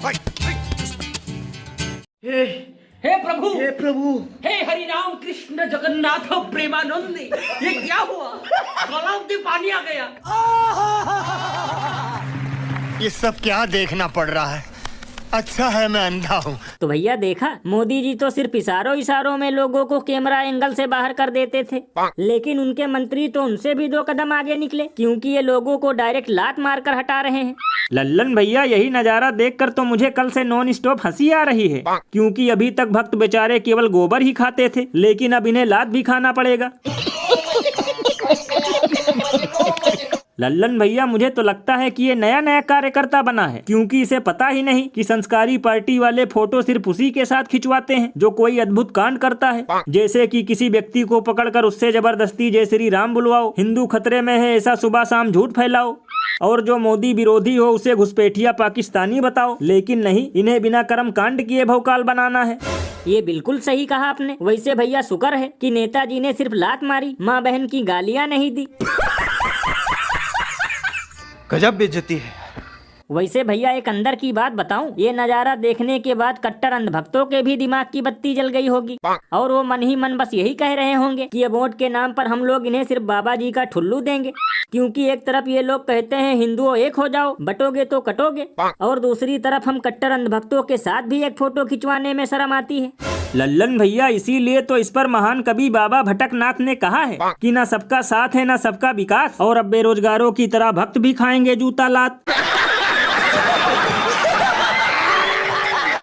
हे हे प्रभु, हे प्रभु, हे हरि राम कृष्ण जगन्नाथ प्रेमानंदी, ये क्या हुआ? गलाव में पानी आ गया। ये सब क्या देखना पड़ रहा है? अच्छा है मैं अंधा हूँ। तो भैया देखा, मोदी जी तो सिर्फ इशारों में लोगों को कैमरा एंगल से बाहर कर देते थे, लेकिन उनके मंत्री तो उनसे भी 2 कदम आगे निकले, क्योंकि ये लोगों को डायरेक्ट लात मारकर हटा रहे हैं। लल्लन भैया, यही नजारा देखकर तो मुझे कल से नॉन स्टॉप हंसी आ रही है, क्योंकि अभी तक भक्त बेचारे केवल गोबर ही खाते थे, लेकिन अब इन्हें लात भी खाना पड़ेगा। लल्लन भैया, मुझे तो लगता है कि ये नया कार्यकर्ता बना है, क्योंकि इसे पता ही नहीं कि संस्कारी पार्टी वाले फोटो सिर्फ उसी के साथ खिंचवाते हैं जो कोई अद्भुत कांड करता है, जैसे कि किसी व्यक्ति को पकड़कर उससे जबरदस्ती जय श्री राम बुलवाओ, हिंदू खतरे में है ऐसा सुबह शाम झूठ फैलाओ, और जो मोदी विरोधी हो उसे घुसपैठिया पाकिस्तानी बताओ। लेकिन नहीं, इन्हें बिना कर्म कांड किए भौकाल बनाना है। ये बिल्कुल सही कहा आपने। वैसे भैया शुक्र है कि नेताजी ने सिर्फ लात मारी, माँ बहन की गालियाँ नहीं दी। गजब बेइज्जती है। वैसे भैया एक अंदर की बात बताऊं, ये नजारा देखने के बाद कट्टर अंधभक्तों के भी दिमाग की बत्ती जल गई होगी, और वो मन ही मन बस यही कह रहे होंगे कि ये वोट के नाम पर हम लोग इन्हें सिर्फ बाबा जी का ठुल्लू देंगे, क्योंकि एक तरफ ये लोग कहते हैं हिंदुओं एक हो जाओ, बटोगे तो कटोगे, और दूसरी तरफ हम कट्टर अंधभक्तों के साथ भी एक फोटो खिंचवाने में शर्म आती है। लल्लन भैया, इसीलिए तो इस पर महान कवि बाबा भटकनाथ ने कहा है कि ना सबका साथ है ना सबका विकास, और अब बेरोजगारों की तरह भक्त भी खाएंगे जूता लात।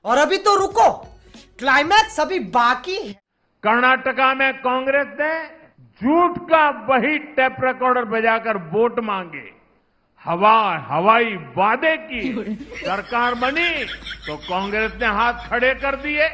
और अभी तो रुको, क्लाइमैक्स अभी बाकी है। कर्नाटका में कांग्रेस ने झूठ का वही टेप रिकॉर्डर बजाकर वोट मांगे, हवाई वादे की, सरकार बनी तो कांग्रेस ने हाथ खड़े कर दिए।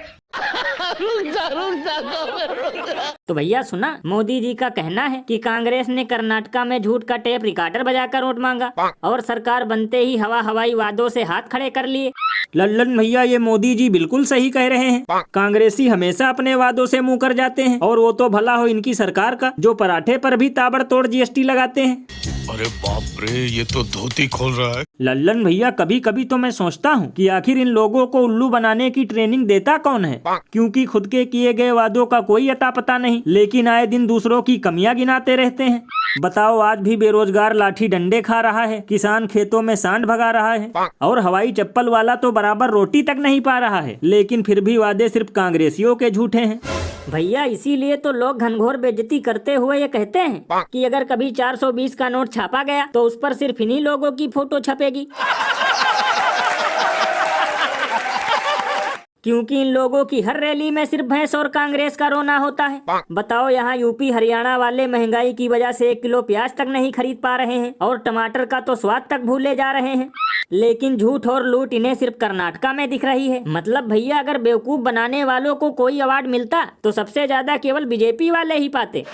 तो भैया सुना, मोदी जी का कहना है कि कांग्रेस ने कर्नाटका में झूठ का टेप रिकॉर्डर बजाकर वोट मांगा और सरकार बनते ही हवाई वादों से हाथ खड़े कर लिए। लल्लन भैया, ये मोदी जी बिल्कुल सही कह रहे हैं। कांग्रेसी हमेशा अपने वादों से मुंह कर जाते हैं, और वो तो भला हो इनकी सरकार का, जो पराठे पर भी ताबड़तोड़ जीएसटी लगाते हैं। अरे बाप रे, ये तो धोती खोल रहा है। लल्लन भैया, कभी कभी तो मैं सोचता हूँ कि आखिर इन लोगों को उल्लू बनाने की ट्रेनिंग देता कौन है, क्योंकि खुद के किए गए वादों का कोई अता पता नहीं, लेकिन आए दिन दूसरों की कमियां गिनाते रहते हैं। बताओ, आज भी बेरोजगार लाठी डंडे खा रहा है, किसान खेतों में सांड भगा रहा है, और हवाई चप्पल वाला तो बराबर रोटी तक नहीं पा रहा है, लेकिन फिर भी वादे सिर्फ कांग्रेसियों के झूठे हैं। भैया इसीलिए तो लोग घनघोर बेइज्जती करते हुए ये कहते हैं कि अगर कभी 420 का नोट छापा गया तो उस पर सिर्फ इन्हीं लोगों की फोटो छपेगी, क्योंकि इन लोगों की हर रैली में सिर्फ भैंस और कांग्रेस का रोना होता है। बताओ, यहाँ यूपी हरियाणा वाले महंगाई की वजह से 1 किलो प्याज तक नहीं खरीद पा रहे हैं, और टमाटर का तो स्वाद तक भूले जा रहे हैं, लेकिन झूठ और लूट इन्हें सिर्फ कर्नाटका में दिख रही है। मतलब भैया, अगर बेवकूफ बनाने वालों को कोई अवार्ड मिलता तो सबसे ज्यादा केवल बीजेपी वाले ही पाते।